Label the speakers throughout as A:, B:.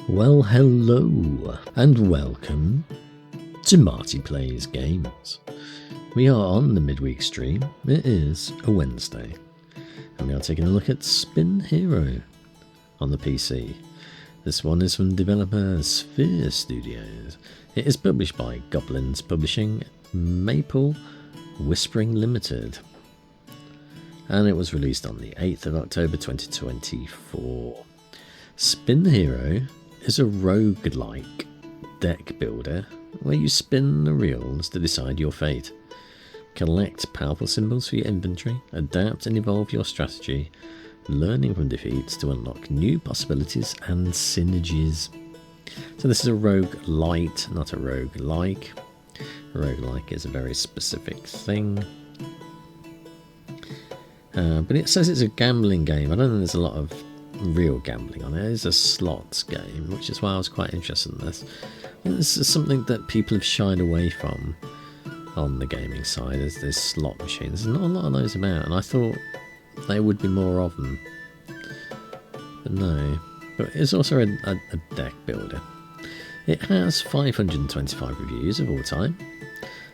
A: Well, hello and welcome to Marty Plays Games. We are on the midweek stream. It is a Wednesday and we are taking a look at Spin Hero on the PC. This one is from developer Sphere Studios. It is published by Goblins Publishing, Maple Whispering Limited, and it was released on the 8th of October 2024. Spin Hero is a roguelike deck builder where you spin the reels to decide your fate. Collect powerful symbols for your inventory, adapt and evolve your strategy, learning from defeats to unlock new possibilities and synergies. So this is a roguelite, not a roguelike. A roguelike is a very specific thing. But it says it's a gambling game. I don't think there's a lot of real gambling on it. It's a slots game, which is why I was quite interested in this. And this is something that people have shied away from on the gaming side, is there's slot machines. There's not a lot of those about, and I thought there would be more of them. But no. But it's also a deck builder. It has 525 reviews of all time.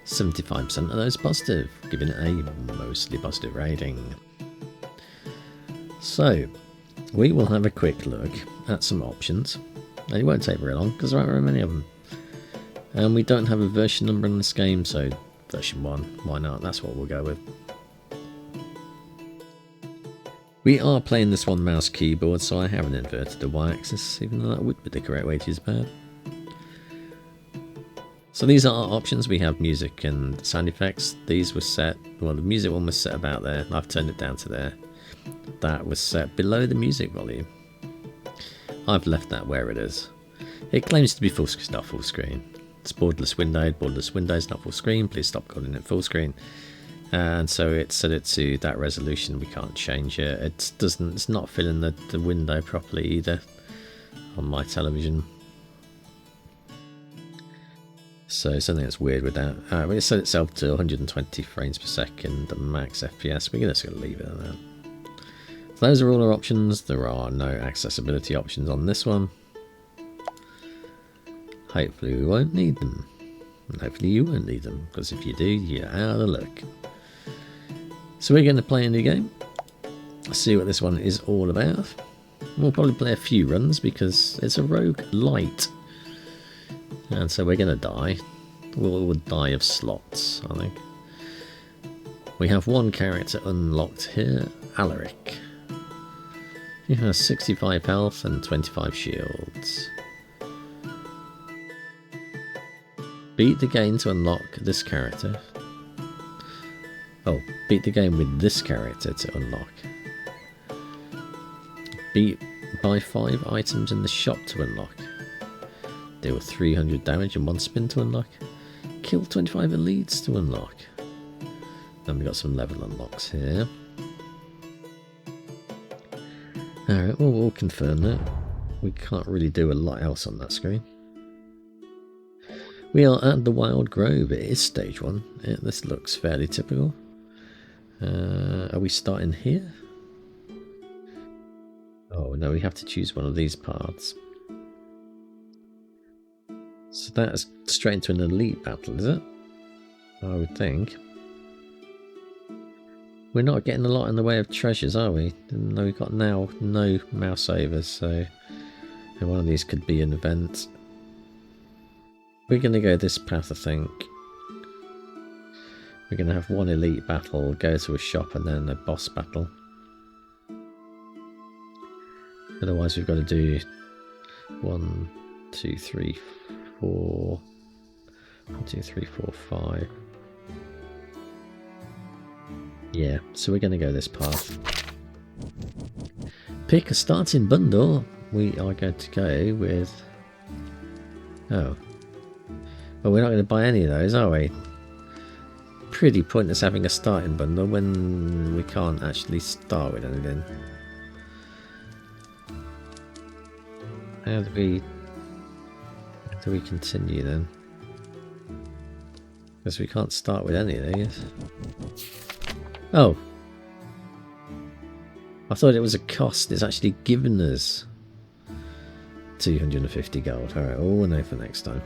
A: 75% of those positive, giving it a mostly positive rating. So, we will have a quick look at some options. And it won't take very long because there aren't very many of them. And we don't have a version number in this game, so version 1, why not? That's what we'll go with. We are playing this one mouse keyboard, so I haven't inverted the y-axis, even though that would be the correct way to use pad. So these are our options. We have music and sound effects. These were set, well, the music one was set about there. I've turned it down to there. That was set below the music volume. I've left that where it is. It claims to be full screen, not full screen. It's borderless windows, not full screen. Please stop calling it full screen. And so it set it to that resolution. We can't change it. It's not filling the window properly either on my television. So something that's weird with that. But it set itself to 120 frames per second, the max FPS. We're just going to leave it at that. So those are all our options. There are no accessibility options on this one. Hopefully we won't need them. And hopefully you won't need them, because if you do, you're out of luck. So we're going to play a new game. See what this one is all about. We'll probably play a few runs because it's a roguelite. And so we're going to die. We'll die of slots, I think. We have one character unlocked here, Alaric. He has 65 health and 25 shields. Beat the game to unlock this character. Oh, beat the game with this character to unlock. Buy 5 items in the shop to unlock. Deal 300 damage in one spin to unlock. Kill 25 elites to unlock. Then we got some level unlocks here. Alright, well, we'll confirm that. We can't really do a lot else on that screen. We are at the Wild Grove. It is stage 1. This looks fairly typical. Are we starting here? Oh no, we have to choose one of these paths. So that's straight into an elite battle, is it? I would think. We're not getting a lot in the way of treasures, are we? No, we've got now no mouse overs, so one of these could be an event. We're going to go this path, I think. We're going to have one elite battle, go to a shop, and then a boss battle. Otherwise, we've got to do 1, 2, 3, 4. 1, 2, 3, 4, 5. Yeah, so we're going to go this path. Pick a starting bundle. We are going to go with... Oh. Well, we're not going to buy any of those, are we? Pretty pointless having a starting bundle when we can't actually start with anything. How do we continue then? Because we can't start with any of these. Oh. I thought it was a cost. It's actually given us 250 gold. Alright, all we know for next time.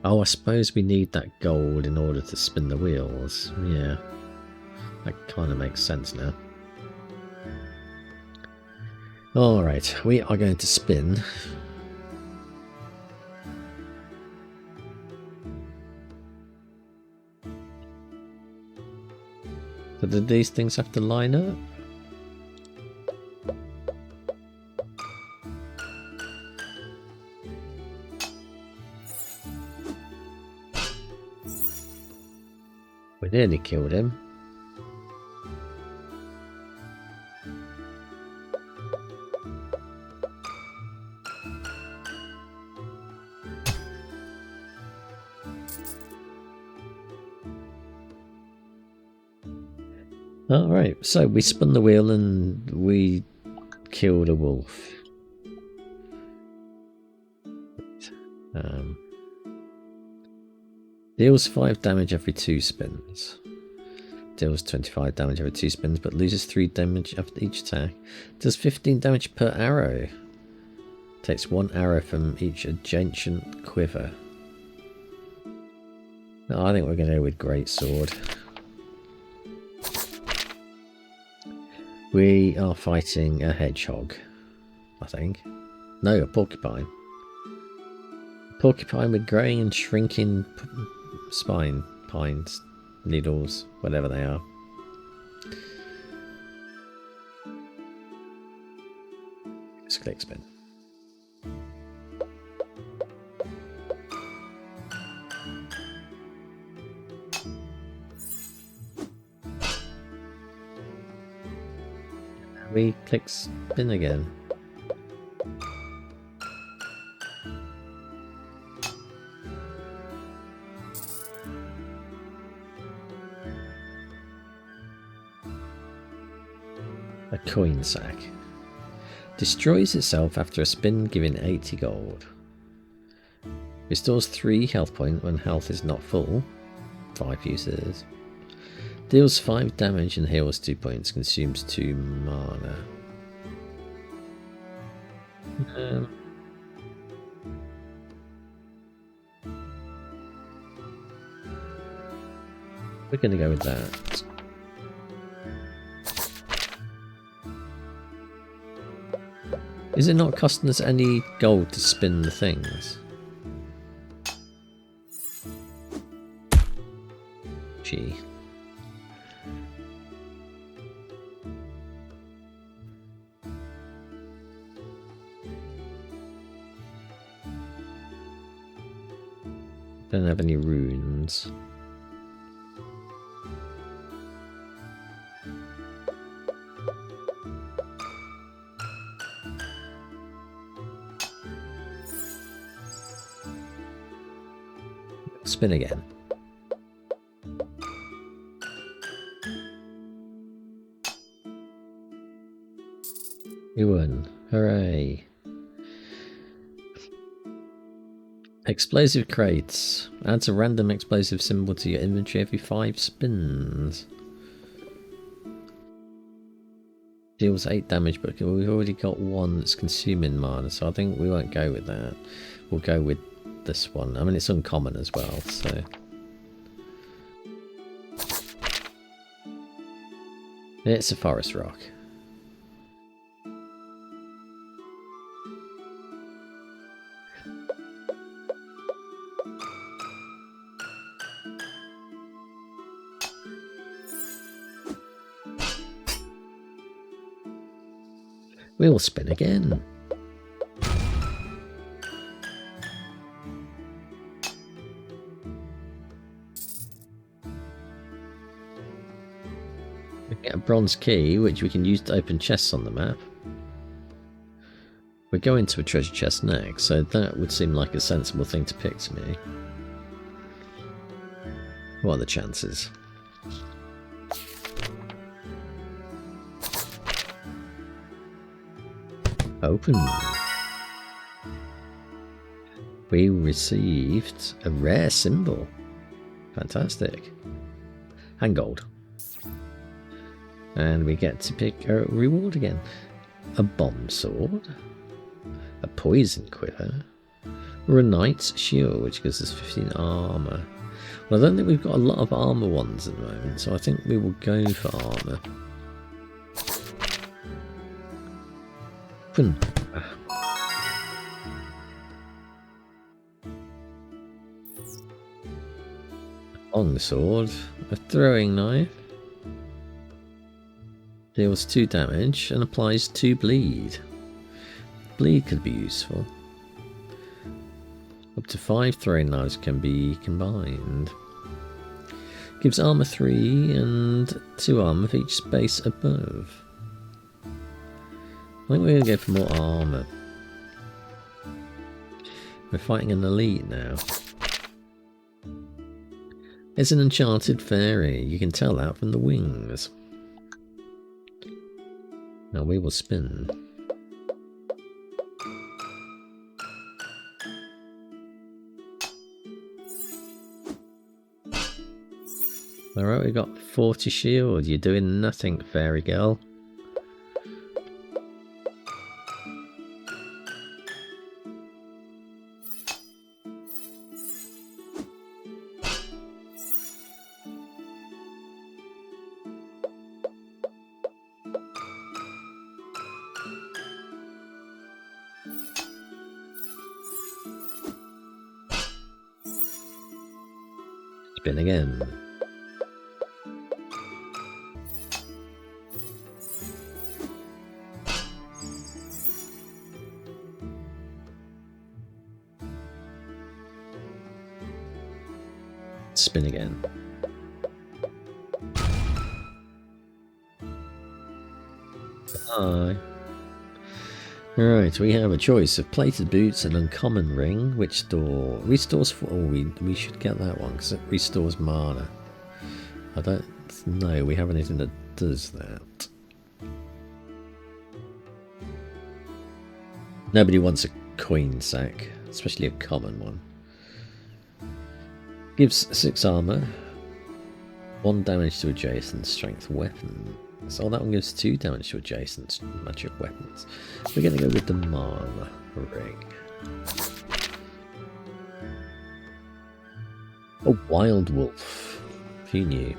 A: Oh, I suppose we need that gold in order to spin the wheels. Yeah. That kind of makes sense now. Alright, we are going to spin. So did these things have to line up? We nearly killed him. Alright, so we spun the wheel and we killed a wolf. Deals 5 damage every 2 spins. Deals 25 damage every 2 spins, but loses 3 damage after each attack. Does 15 damage per arrow. Takes 1 arrow from each adjacent quiver. No, I think we're going to go with Greatsword. We are fighting a hedgehog, I think. No, a porcupine. Porcupine with growing and shrinking spine, pines, needles, whatever they are. Just click spin. We click spin again. A coin sack. Destroys itself after a spin, giving 80 gold. Restores 3 health points when health is not full. 5 uses. Deals 5 damage and heals 2 points. Consumes 2 mana. We're going to go with that. Is it not costing us any gold to spin the things? Gee. Don't have any runes. Spin again. We won. Hooray. Explosive crates. Adds a random explosive symbol to your inventory every 5 spins. Deals 8 damage, but we've already got one that's consuming mana, so I think we won't go with that. We'll go with this one. I mean, it's uncommon as well, so. It's a forest rock. We'll spin again. We get a bronze key, which we can use to open chests on the map. We're going to a treasure chest next, so that would seem like a sensible thing to pick to me. What are the chances? Open. We received a rare symbol. Fantastic. And gold. And we get to pick a reward again. a bomb sword, a poison quiver, or a knight's shield, which gives us 15 armour. Well, I don't think we've got a lot of armour ones at the moment, so I think we will go for armour. Long sword, a throwing knife, deals 2 damage and applies 2 bleed. Bleed could be useful. Up to 5 throwing knives can be combined. Gives armor 3 and 2 armor for each space above. I think we're going to go for more armor. We're fighting an elite now. It's an enchanted fairy. You can tell that from the wings. Now we will spin. Alright, we got 40 shield. You're doing nothing, fairy girl. Spin again. Spin again. Bye. Alright, we have a choice of plated boots and uncommon ring, which restores. Oh, we should get that one because it restores mana. I don't know. We have anything that does that. Nobody wants a coin sack, especially a common one. Gives 6 armor, 1 damage to adjacent strength weapon. So that one gives 2 damage to adjacent magic weapons. We're going to go with the mana ring. A wild wolf. Who knew?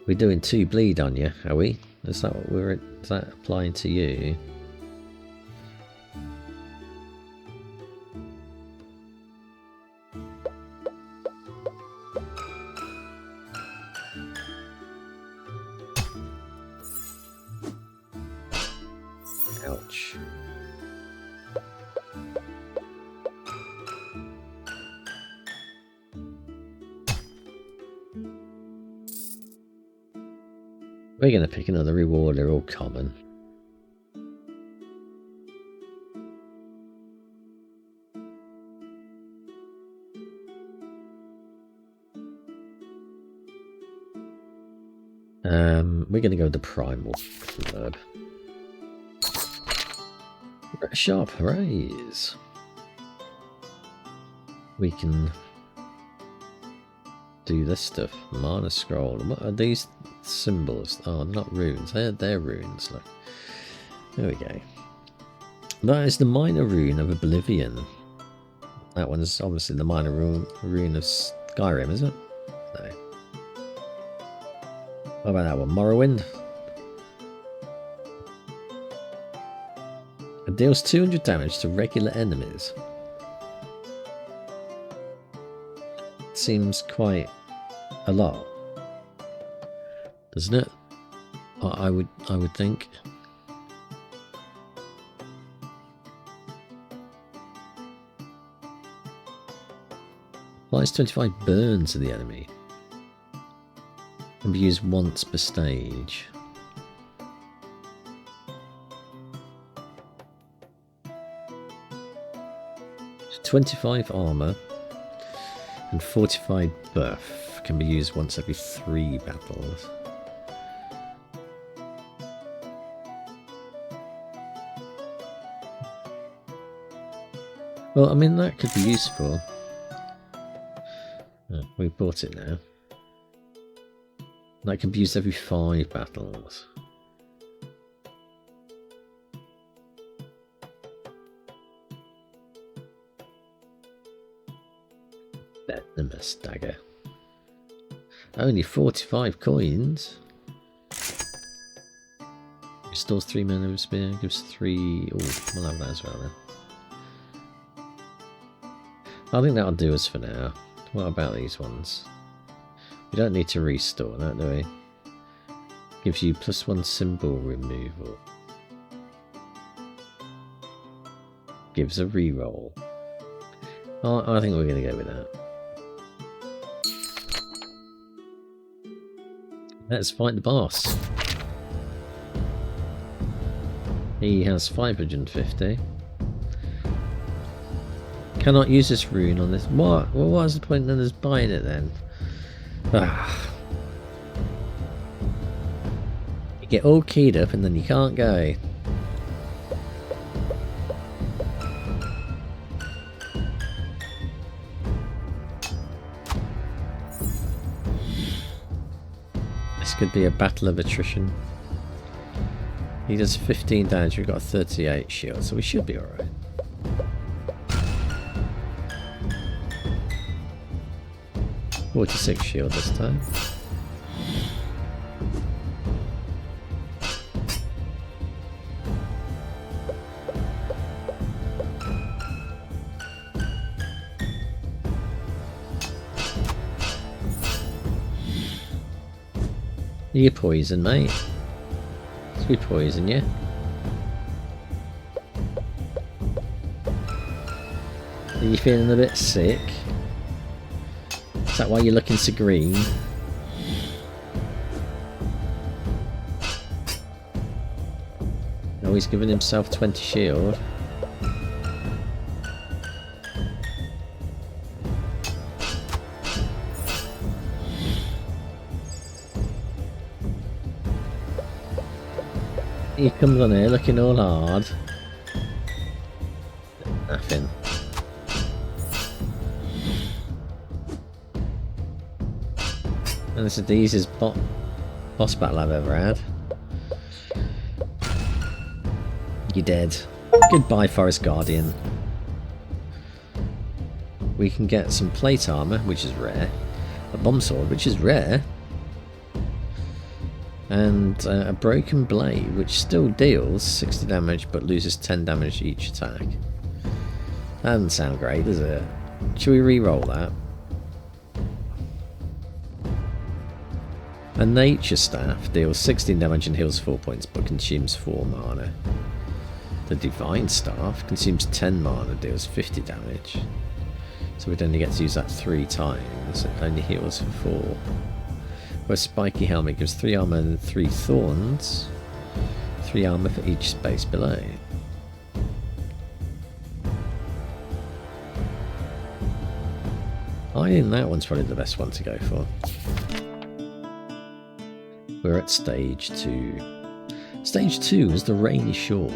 A: We're doing 2 bleed on you, are we? Is that what is that applying to you? Ouch. We're going to pick another reward, they're all common. We're going to go with the Primal Club. Sharp raise. We can do this stuff. Mana scroll. What are these symbols? Oh, they're not runes. They're runes. Look. There we go. That is the minor rune of Oblivion. That one's obviously the minor rune of Skyrim, is it? No. What about that one? Morrowind? It deals 200 damage to regular enemies. Seems quite a lot, doesn't it? I would think. Applies 25 burn to the enemy. Can be used once per stage. So 25 armor and 45 buff can be used once every 3 battles. Well, I mean, that could be useful. Oh, we bought it now. That can be used every 5 battles. Venomous dagger. Only 45 coins. Restores 3 mana of spear, gives 3. Oh, we'll have that as well then. I think that'll do us for now. What about these ones? We don't need to restore that, do we? Gives you +1 symbol removal. Gives a reroll. I think we're going to go with that. Let's fight the boss. He has 550. Cannot use this rune on this. What? Well, what's the point in us buying it then? Ah. You get all keyed up and then you can't go. This could be a battle of attrition. He does 15 damage, we've got a 38 shield, so we should be alright. .46 shield this time. You poison, mate. We poison you. Are you feeling a bit sick? Is that why you're looking so green? Oh, he's giving himself 20 shield. He comes on here looking all hard. Nothing. And this is the easiest boss battle I've ever had. You're dead. Goodbye, Forest Guardian. We can get some plate armor, which is rare. A bomb sword, which is rare. And a broken blade, which still deals 60 damage but loses 10 damage each attack. That doesn't sound great, does it? Should we re-roll that? A nature staff deals 16 damage and heals 4 points but consumes 4 mana. The divine staff consumes 10 mana, deals 50 damage. So we'd only get to use that 3 times. It only heals for 4. Where spiky helmet gives 3 armor and 3 thorns. 3 armor for each space below. I think that one's probably the best one to go for. We're at stage 2. Stage 2 is the rainy shore.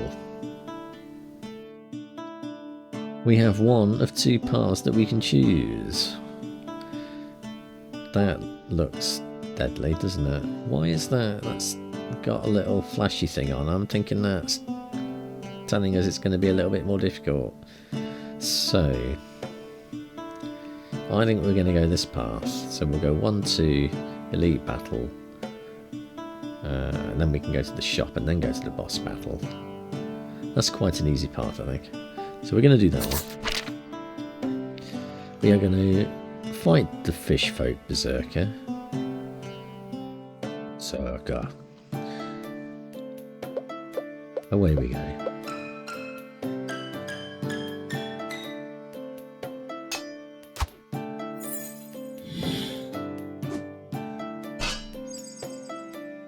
A: We have one of 2 paths that we can choose. That looks deadly, doesn't it? Why is that? That's got a little flashy thing on. I'm thinking that's telling us it's going to be a little bit more difficult. So I think we're going to go this path. So we'll go 1, 2, elite battle, and then we can go to the shop and then go to the boss battle. That's quite an easy path, I think. So we're going to do that one. We are going to fight the fish folk berserker. Circa. Away we go.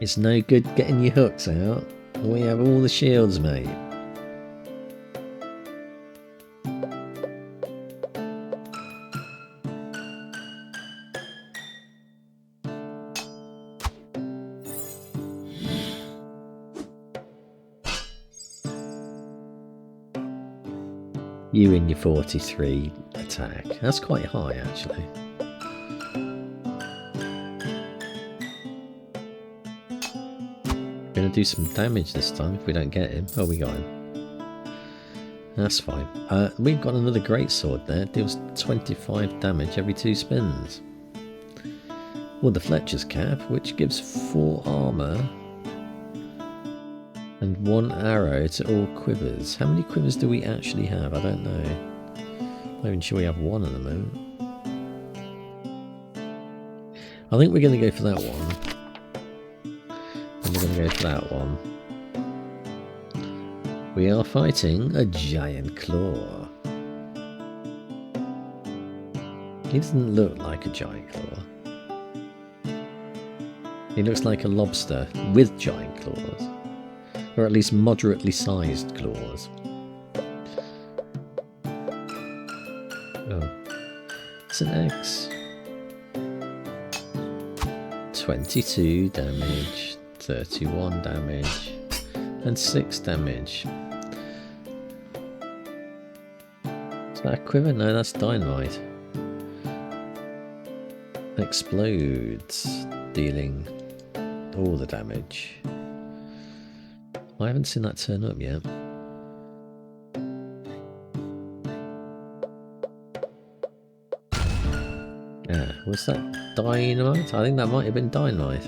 A: It's no good getting your hooks out. We have all the shields, mate. You and your 43 attack. That's quite high, actually. We're going to do some damage this time if we don't get him. Oh, we got him. That's fine. We've got another greatsword there. It deals 25 damage every 2 spins. Well, the Fletcher's cap, which gives 4 armor and 1 arrow to all quivers. How many quivers do we actually have? I don't know. Not even sure we have 1 at the moment. I think we're going to go for that one. And we're going to go for that one. We are fighting a giant claw. He doesn't look like a giant claw. He looks like a lobster with giant claws. Or at least moderately sized claws. Oh. It's an X. 22 damage, 31 damage, and 6 damage. Is that a quiver? No, that's dynamite. Explodes, dealing all the damage. I haven't seen that turn up yet. Yeah, was that dynamite? I think that might have been dynamite.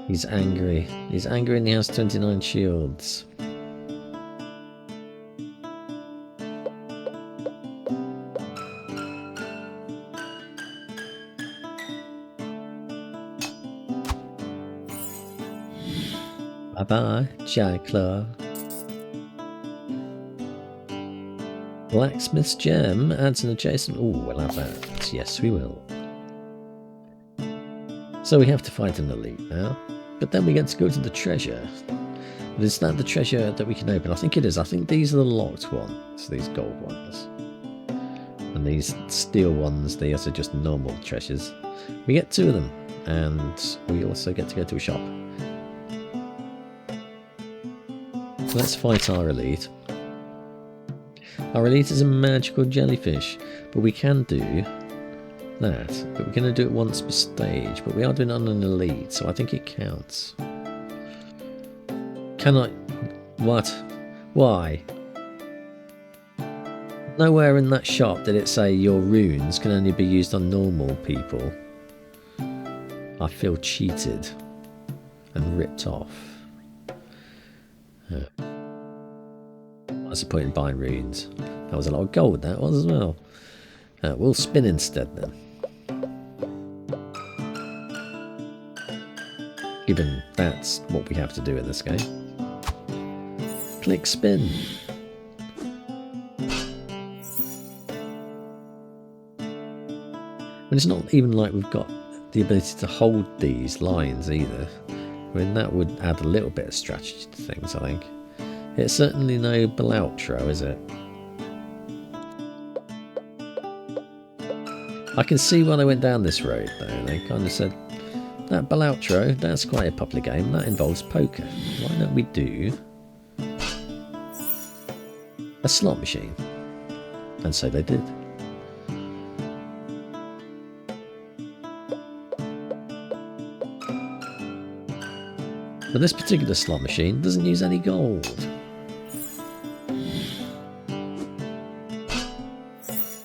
A: He's angry. He's angry and he has 29 shields. Bye-bye, giant claw. Blacksmith's gem adds an adjacent... Ooh, we'll have that. Yes, we will. So we have to fight an elite now. But then we get to go to the treasure. But is that the treasure that we can open? I think it is. I think these are the locked ones. These gold ones. And these steel ones, these are just normal treasures. We get 2 of them. And we also get to go to a shop. So let's fight our elite. Our elite is a magical jellyfish, but we can do that. But we're going to do it once per stage, but we are doing it on an elite, so I think it counts. Can I... What? Why? Nowhere in that shop did it say your runes can only be used on normal people. I feel cheated and ripped off. What's the point in buying runes? That was a lot of gold, that was as well. We'll spin instead then. Given that's what we have to do in this game. Click spin. And it's not even like we've got the ability to hold these lines either. I mean, that would add a little bit of strategy to things, I think. It's certainly no outro, is it? I can see when I went down this road though, they kind of said, that outro, that's quite a popular game, that involves poker. Why don't we do a slot machine? And so they did. But this particular slot machine doesn't use any gold.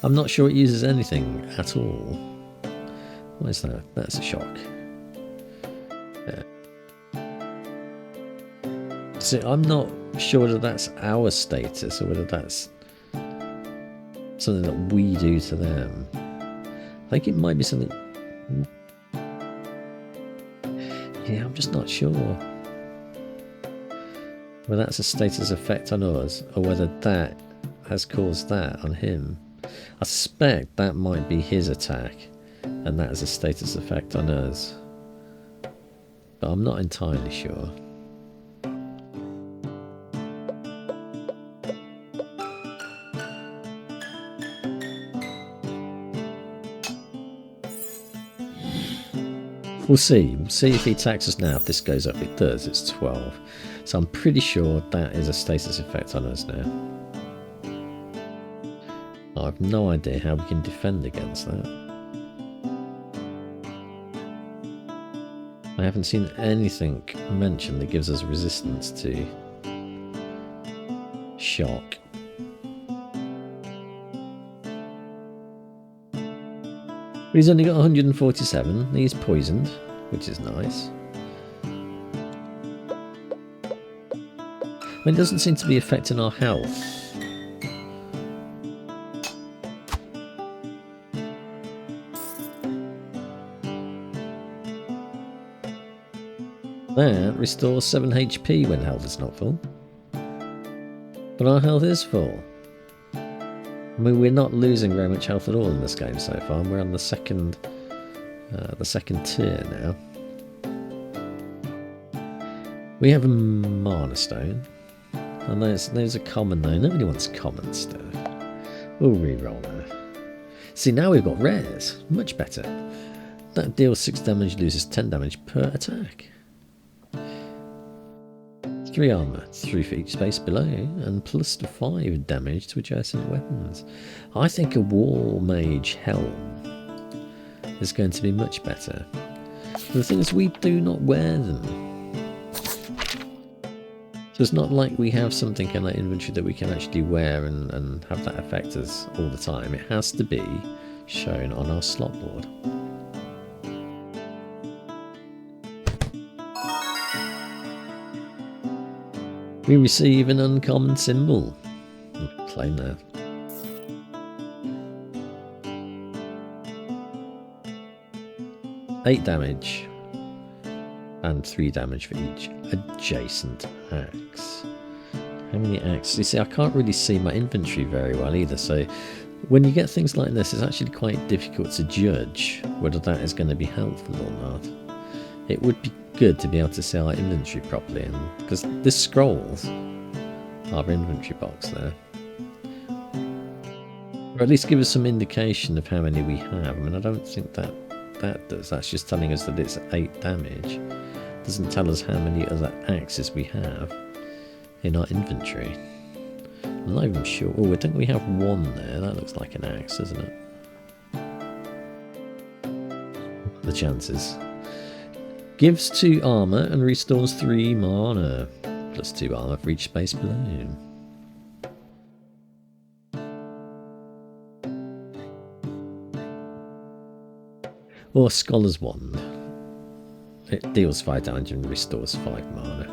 A: I'm not sure it uses anything at all. What is that? That's a shock. Yeah. See, I'm not sure whether that's our status or whether that's something that we do to them. I think it might be something... Yeah, I'm just not sure. Whether that's a status effect on us or whether that has caused that on him. I suspect that might be his attack, and that is a status effect on us. But I'm not entirely sure. We'll see. We'll see if he attacks us now. If this goes up, it does. It's 12. So I'm pretty sure that is a status effect on us now. I have no idea how we can defend against that. I haven't seen anything mentioned that gives us resistance to shock. But he's only got 147. He's poisoned, which is nice. I mean, it doesn't seem to be affecting our health. That restores 7 HP when health is not full. But our health is full. I mean, we're not losing very much health at all in this game so far. We're on the second tier now. We have a mana stone, and those are common though. Nobody wants common stuff. We'll re-roll now. See, now we've got rares. Much better. That deals 6 damage, loses 10 damage per attack. 3 armor, 3 for each space below, and plus 5 damage to adjacent weapons. I think a War Mage helm is going to be much better. But the thing is, we do not wear them. So it's not like we have something in our inventory that we can actually wear and have that affect us all the time. It has to be shown on our slot board. We receive an uncommon symbol. Claim that. Eight damage and 3 damage for each adjacent axe. How many axes? You see, I can't really see my inventory very well either, so when you get things like this, it's actually quite difficult to judge whether that is going to be helpful or not. It would be good to be able to see our inventory properly, and because this scrolls our inventory box there, or at least give us some indication of how many we have. I mean, I don't think that does. That's just telling us that it's 8 damage. It doesn't tell us how many other axes we have in our inventory. I'm not even sure. Oh, I think we have 1 there. That looks like an axe, doesn't it? The chances. Gives 2 armor and restores 3 mana, plus 2 armor for each space below. Or Scholar's Wand. It deals 5 damage and restores 5 mana.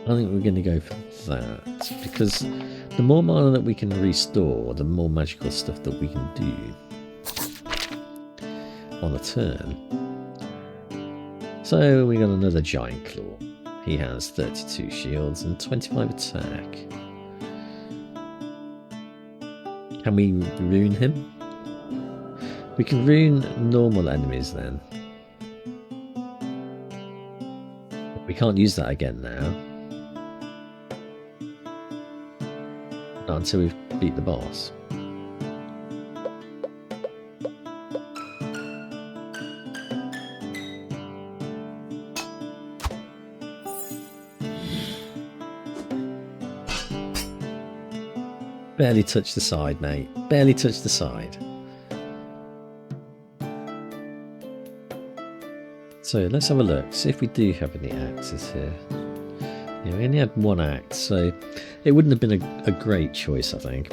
A: I think we're going to go for that, because the more mana that we can restore, the more magical stuff that we can do on a turn. So we got another Giant Claw. He has 32 shields and 25 attack. Can we rune him? We can rune normal enemies then. We can't use that again now. Not until we've beat the boss. Barely touched the side, mate. Barely touched the side. So let's have a look. See if we do have any axes here. Yeah, we only had 1 axe, so it wouldn't have been a great choice, I think.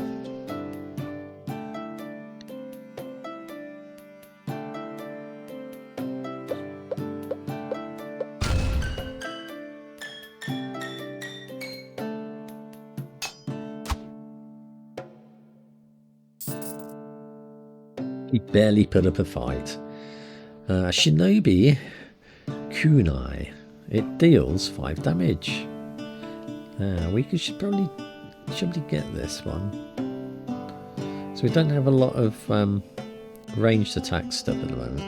A: He barely put up a fight. Shinobi Kunai. It deals 5 damage. We should probably get this one. So we don't have a lot of ranged attack stuff at the moment.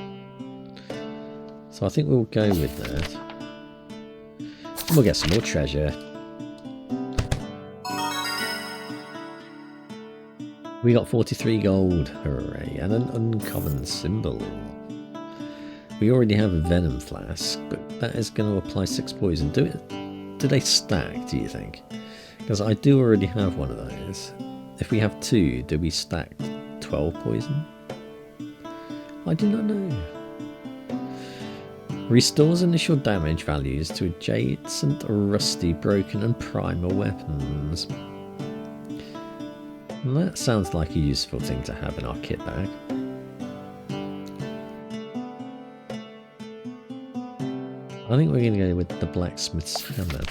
A: So I think we'll go with that. And we'll get some more treasure. We got 43 gold, hooray, and an uncommon symbol. We already have a venom flask, but that is going to apply 6 poison. Do they stack, do you think? Because I do already have one of those. If we have 2, do we stack 12 poison? I do not know. Restores initial damage values to adjacent rusty, broken and primal weapons. And that sounds like a useful thing to have in our kit bag. I think we're going to go with the blacksmith's hammer.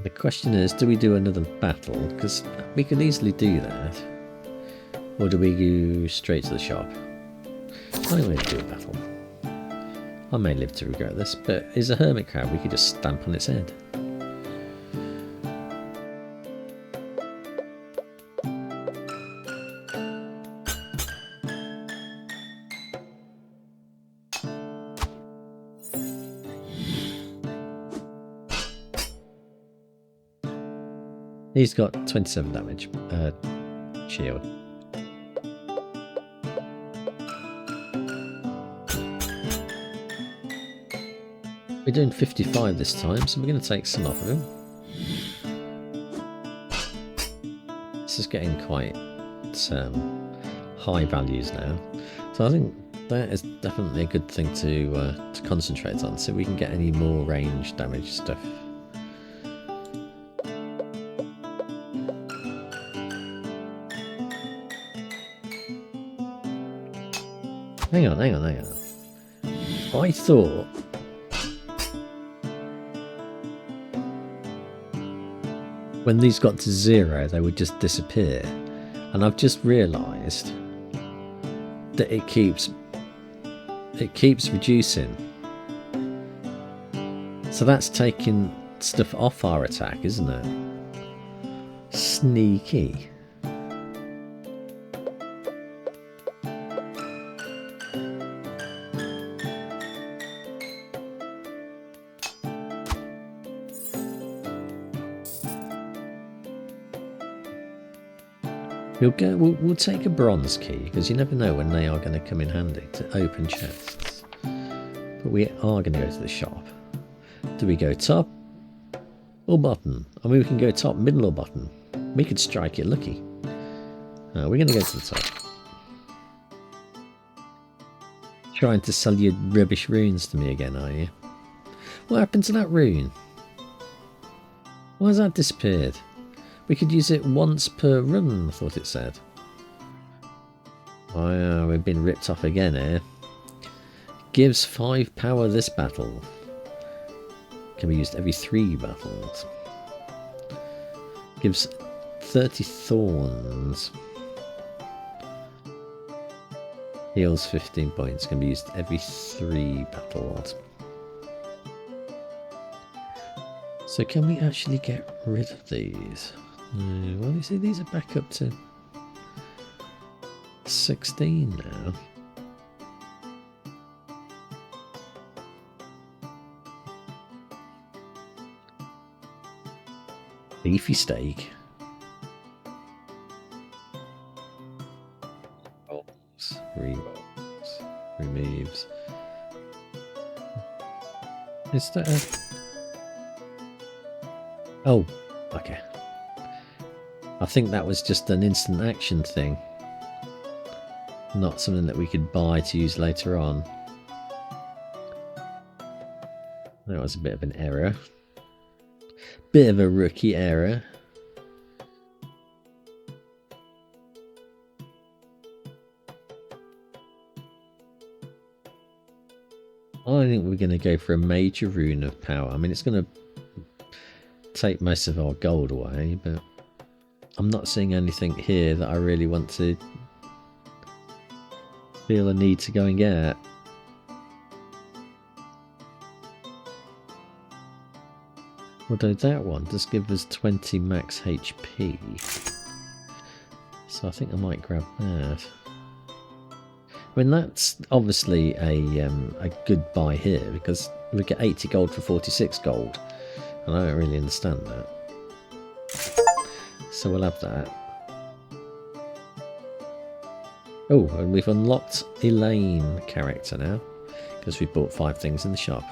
A: The question is, do we do another battle? Because we could easily do that. Or do we go straight to the shop? I think we're going to do a battle. I may live to regret this, but is a hermit crab, we could just stamp on its head. He's got 27 damage. Shield. We're doing 55 this time, so we're going to take some off of him. This is getting quite high values now. So I think that is definitely a good thing to concentrate on, so we can get any more range damage stuff. Hang on. I thought when these got to 0 they would just disappear, and I've just realised that it keeps reducing. So that's taking stuff off our attack, isn't it? Sneaky. We'll take a bronze key, because you never know when they are going to come in handy to open chests. But we are going to go to the shop. Do we go top or bottom? I mean, we can go top, middle or bottom. We could strike it lucky. We're going to go to the top. Trying to sell your rubbish runes to me again, are you? What happened to that rune? Why has that disappeared? We could use it once per run, I thought it said. Oh yeah, we've been ripped off again here. Gives 5 power this battle. Can be used every 3 battles. Gives 30 thorns. Heals 15 points. Can be used every 3 battles. So can we actually get rid of these? Well, you see, these are back up to 16 now. Beefy steak. Rolls, re-rolls, removes. Is that a... Oh, okay. I think that was just an instant action thing, not something that we could buy to use later on. That was a bit of an error. Bit of a rookie error. I think we're going to go for a major rune of power. I mean, it's going to take most of our gold away, but I'm not seeing anything here that I really want to feel a need to go and get. Although that one does give us 20 max HP. So I think I might grab that. I mean, that's obviously a good buy here, because we get 80 gold for 46 gold. And I don't really understand that. So we'll have that. Oh, and we've unlocked Elaine character now, because we bought 5 things in the shop.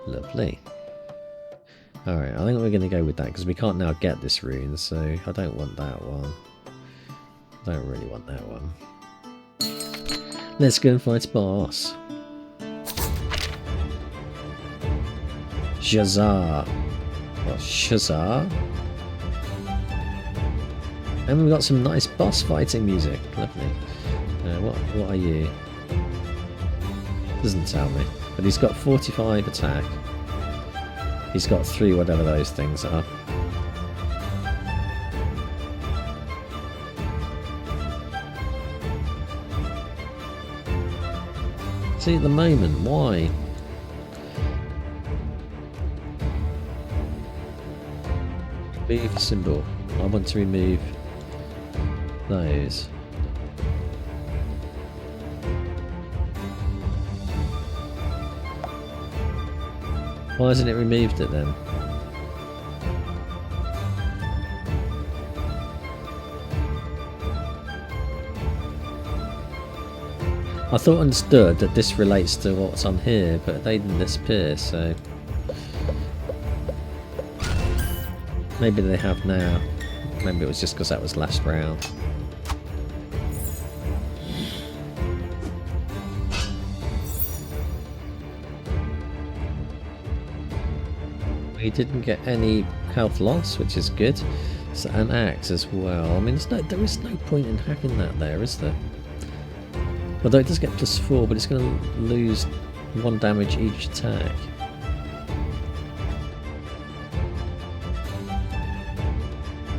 A: Lovely. Alright, I think we're going to go with that, because we can't now get this rune, so I don't want that one. I don't really want that one. Let's go and fight boss. Shazar. What, Shazar? And we've got some nice boss fighting music. Lovely. What are you? Doesn't tell me. But he's got 45 attack. He's got 3 whatever those things are. See, at the moment, why? Remove symbol. I want to remove those. Why hasn't it removed it then? I thought I understood that this relates to what's on here, but they didn't disappear, so maybe they have now. Maybe it was just because that was last round. We didn't get any health loss, which is good. So, an axe as well. I mean, there is no point in having that there, is there? Although it does get +4, but it's going to lose 1 damage each attack.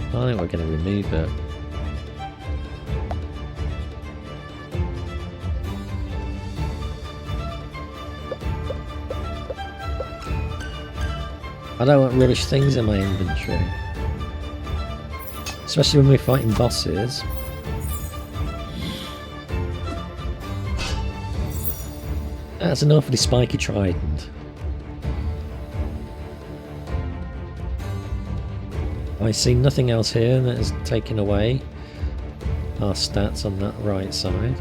A: I think we're going to remove it. I don't want rubbish things in my inventory. Especially when we're fighting bosses. That's an awfully spiky trident. I see nothing else here that is taking away our stats on that right side.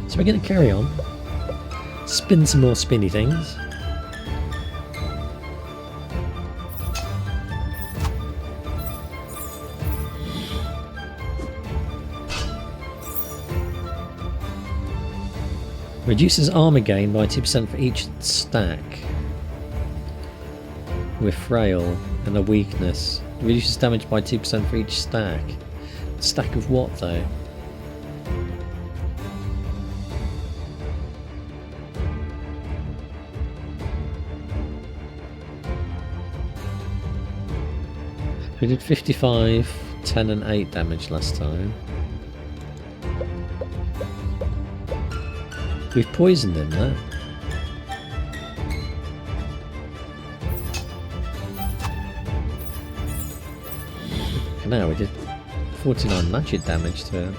A: So we're going to carry on. Spin some more spinny things. Reduces armor gain by 2% for each stack. We're frail and a weakness. Reduces damage by 2% for each stack. Stack of what though? We did 55, 10 and 8 damage last time. We've poisoned him there. Now we did 49 magic damage to him.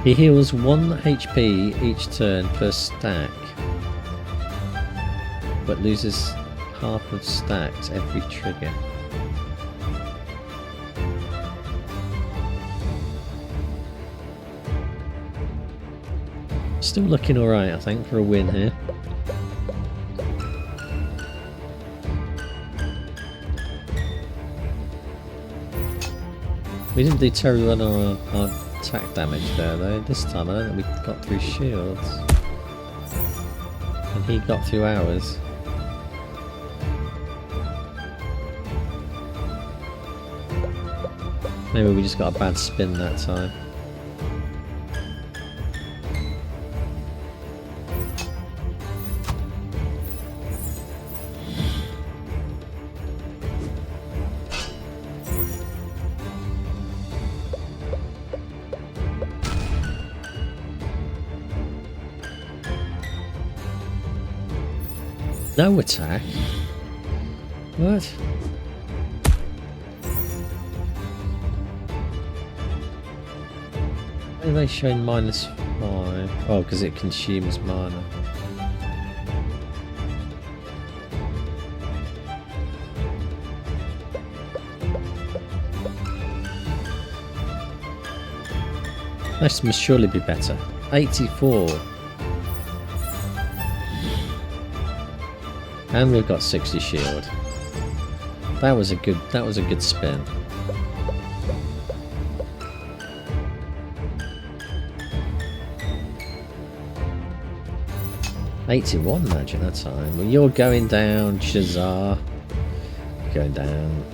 A: He heals 1 HP each turn per stack, but loses half of stacks every trigger. Still looking alright, I think, for a win here. We didn't do terrible on our attack damage there though. This time I don't think we got through shields. And he got through ours. Maybe we just got a bad spin that time. No attack? What? Why are they showing -5? Oh, because it consumes mana. This must surely be better. 84. And we've got 60 shield. That was a good spin. $81 magic that time. Well, you're going down, Shazar. Going down.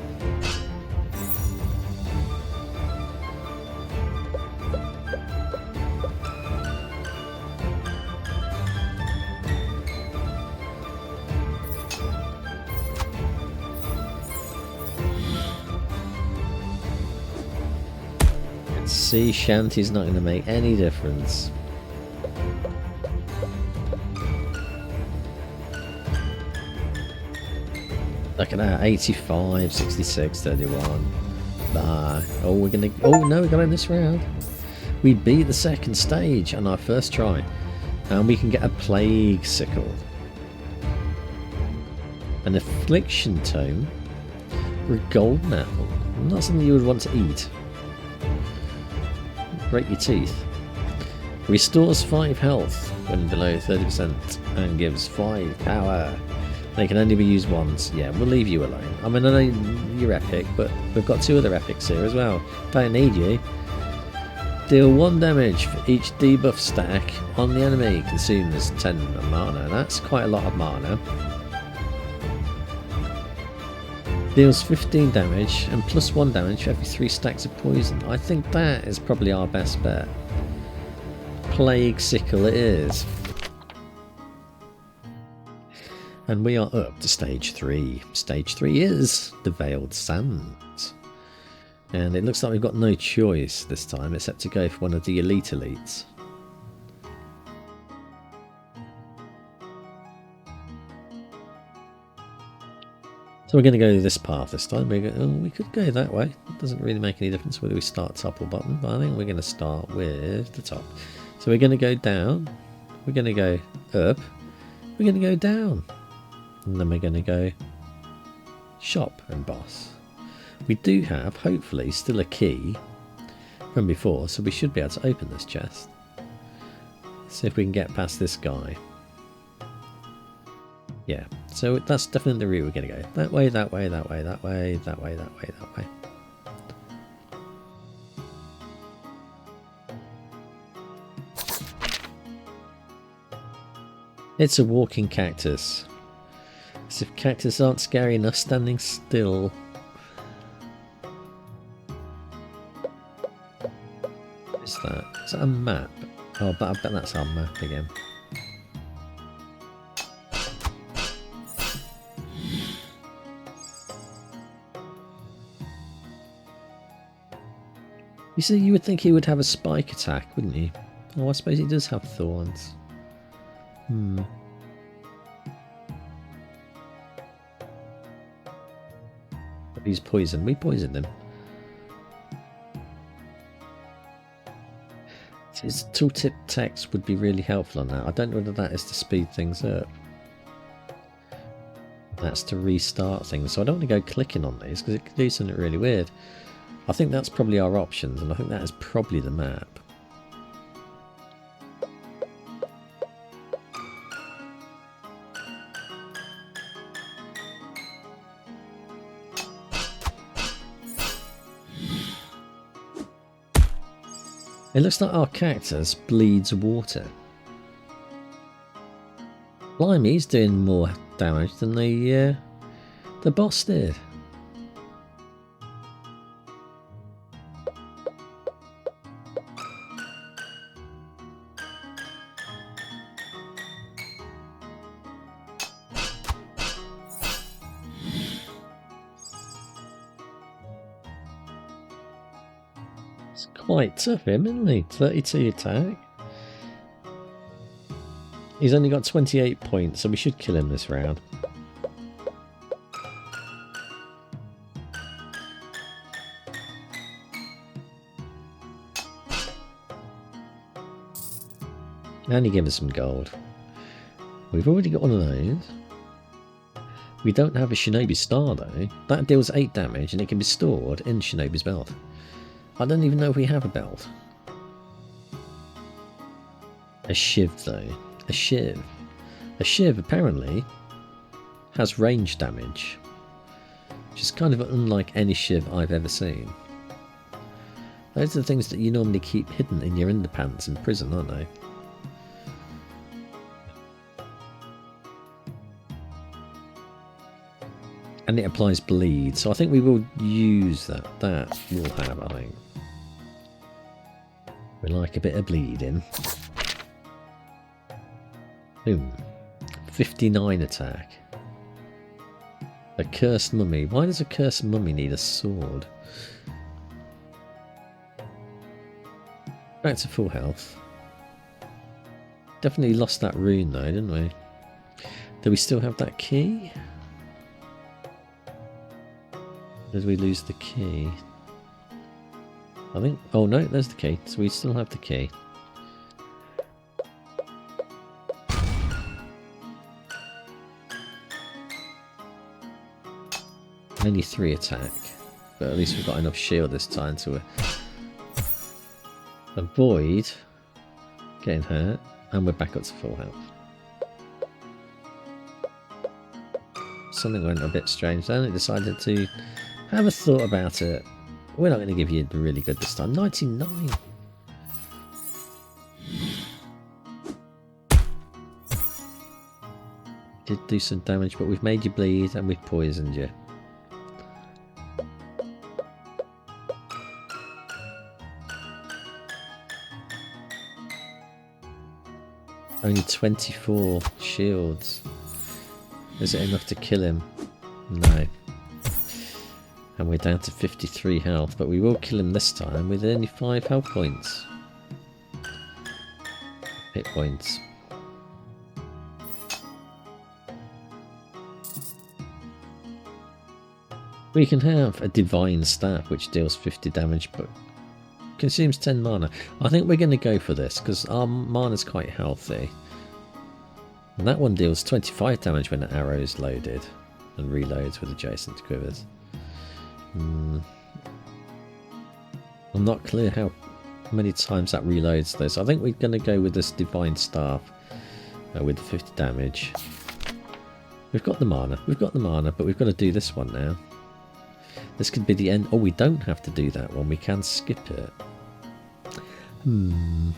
A: See, Shanty's not going to make any difference. Look at that, 85, 66, 31. Bah. Oh, we're gonna. Oh no, we got in this round. We beat the second stage on our first try, and we can get a plague sickle, an affliction tome, or a golden apple. Not something you would want to eat. Break your teeth. Restores 5 health when below 30% and gives 5 power. They can only be used once. Yeah, we'll leave you alone. I mean, I know you're epic, but we've got 2 other epics here as well. Don't need you. Deal 1 damage for each debuff stack on the enemy. Consumes 10 mana. That's quite a lot of mana. Deals 15 damage and plus 1 damage for every 3 stacks of poison. I think that is probably our best bet. Plague Sickle it is. And we are up to stage 3. Stage 3 is the Veiled Sands. And it looks like we've got no choice this time except to go for one of the elite elites. So we're going to go this path this time. We could go that way. It doesn't really make any difference whether we start top or bottom, but I think we're going to start with the top. So we're going to go down, we're going to go up, we're going to go down, and then we're going to go shop and boss. We do have, hopefully, still a key from before, so we should be able to open this chest. See if we can get past this guy. Yeah, so that's definitely the route we're going to go. That way, that way, that way, that way, that way, that way, that way. It's a walking cactus. As if cactus aren't scary enough standing still. What is that? Is that a map? Oh, but I bet that's our map again. You see, you would think he would have a spike attack, wouldn't you? Oh, I suppose he does have thorns. But he's poisoned. We poisoned him. His tooltip text would be really helpful on that. I don't know whether that is to speed things up. That's to restart things. So I don't want to go clicking on these because it could do something really weird. I think that's probably our options, and I think that is probably the map. It looks like our cactus bleeds water. Blimey's doing more damage than the boss did. Quite tough him, isn't he? 32 attack. He's only got 28 points, so we should kill him this round. And he gave us some gold. We've already got one of those. We don't have a Shinobi Star though. That deals 8 damage and it can be stored in Shinobi's belt. I don't even know if we have a belt. A shiv though. A shiv. A shiv apparently has range damage, which is kind of unlike any shiv I've ever seen. Those are the things that you normally keep hidden in your underpants in prison, aren't they? And it applies bleed, so I think we will use that. That we'll have, I think. We like a bit of bleeding. Boom. 59 attack. A cursed mummy. Why does a cursed mummy need a sword? Back to full health. Definitely lost that rune though, didn't we? Do we still have that key? Did we lose the key? I think... Oh no, there's the key. So we still have the key. Only 3 attack. But at least we've got enough shield this time to avoid getting hurt. And we're back up to full health. Something went a bit strange then. It decided to have a thought about it. We're not going to give you really good this time. 99. Did do some damage, but we've made you bleed and we've poisoned you. Only 24 shields. Is it enough to kill him? No. And we're down to 53 health, but we will kill him this time with only 5 health points. Hit points. We can have a divine staff which deals 50 damage but consumes 10 mana. I think we're going to go for this because our mana's quite healthy. And that one deals 25 damage when an arrow is loaded and reloads with adjacent quivers. I'm not clear how many times that reloads though, so I think we're going to go with this divine staff with the 50 damage. We've got the mana, but we've got to do this one now. This could be the end. Oh, we don't have to do that one, we can skip it. And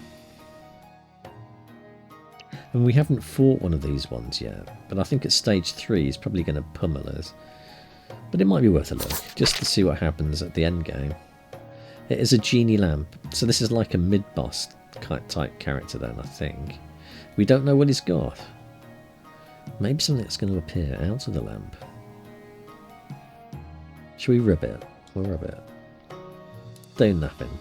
A: we haven't fought one of these ones yet, but I think at stage 3 he's probably going to pummel us. But it might be worth a look, just to see what happens at the end game. It is a genie lamp, so this is like a mid-boss type character then, I think. We don't know what he's got. Maybe something that's going to appear out of the lamp. Shall we rub it? We'll rub it. Do nothing.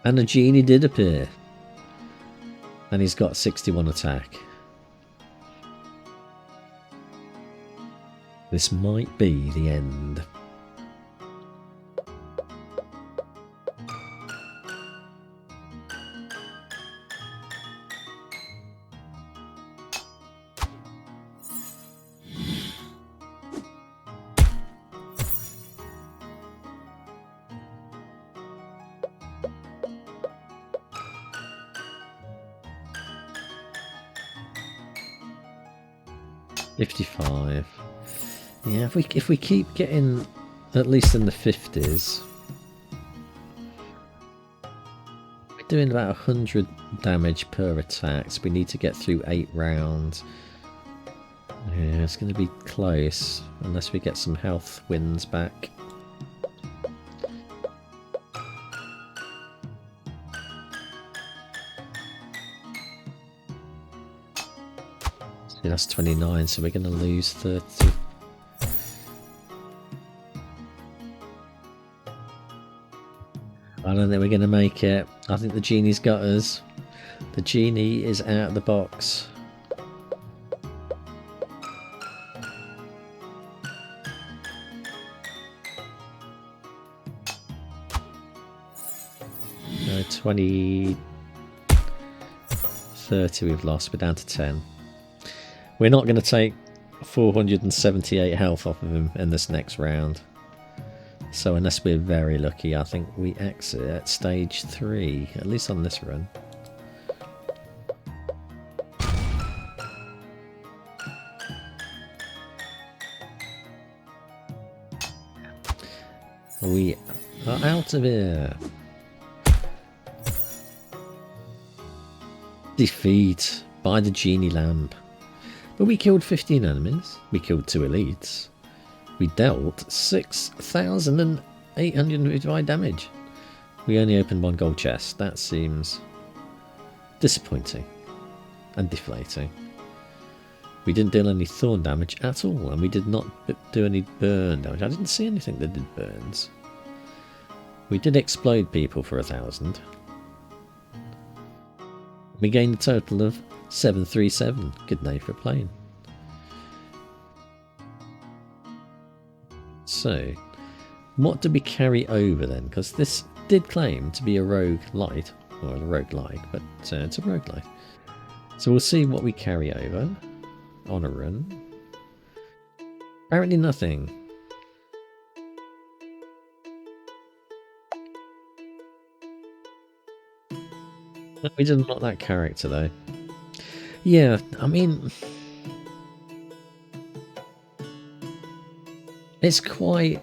A: And a genie did appear. And he's got 61 attack. This might be the end. $55. Yeah, if we keep getting at least in the 50s, we're doing about 100 damage per attack. So we need to get through 8 rounds. Yeah, it's going to be close unless we get some health wins back. That's 29, so we're going to lose 30. I don't think we're going to make it. I think the genie's got us. The genie is out of the box. No, 20... 30 we've lost. We're down to 10. We're not going to take 478 health off of him in this next round. So unless we're very lucky, I think we exit at stage 3, at least on this run. We are out of here. Defeat by the genie lamp. But we killed 15 enemies. We killed 2 elites. We dealt 6,855 damage. We only opened 1 gold chest. That seems disappointing and deflating. We didn't deal any thorn damage at all, and we did not do any burn damage. I didn't see anything that did burns. We did explode people for 1,000. We gained a total of 737. Good name for a plane. So, what did we carry over then? Because this did claim to be a roguelite, or a roguelike, but it's a roguelite. So we'll see what we carry over on a run. Apparently nothing. We did unlock that character though. Yeah, I mean, it's quite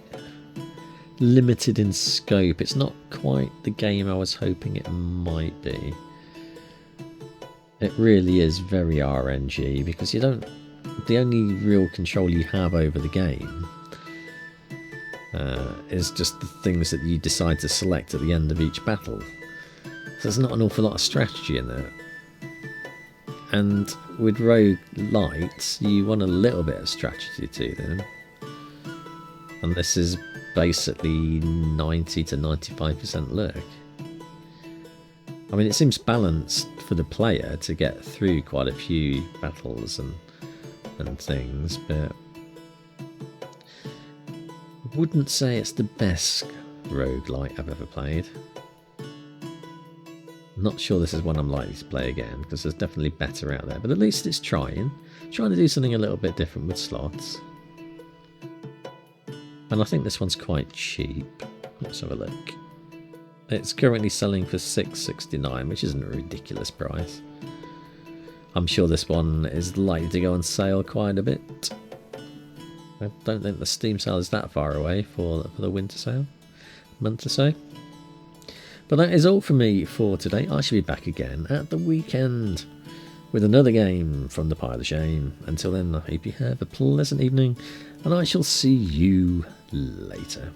A: limited in scope. It's not quite the game I was hoping it might be. It really is very RNG because you don't. The only real control you have over the game is just the things that you decide to select at the end of each battle. So there's not an awful lot of strategy in there. And with roguelites, you want a little bit of strategy to them. And this is basically 90 to 95% luck. I mean, it seems balanced for the player to get through quite a few battles and things, but I wouldn't say it's the best roguelite I've ever played. I'm not sure this is one I'm likely to play again, because there's definitely better out there, but at least it's trying to do something a little bit different with slots. And I think this one's quite cheap. Let's have a look. It's currently selling for $6.69, which isn't a ridiculous price. I'm sure this one is likely to go on sale quite a bit. I don't think the Steam sale is that far away for the winter sale, month or so. But that is all from me for today. I shall be back again at the weekend with another game from the Pile of Shame. Until then, I hope you have a pleasant evening, and I shall see you later.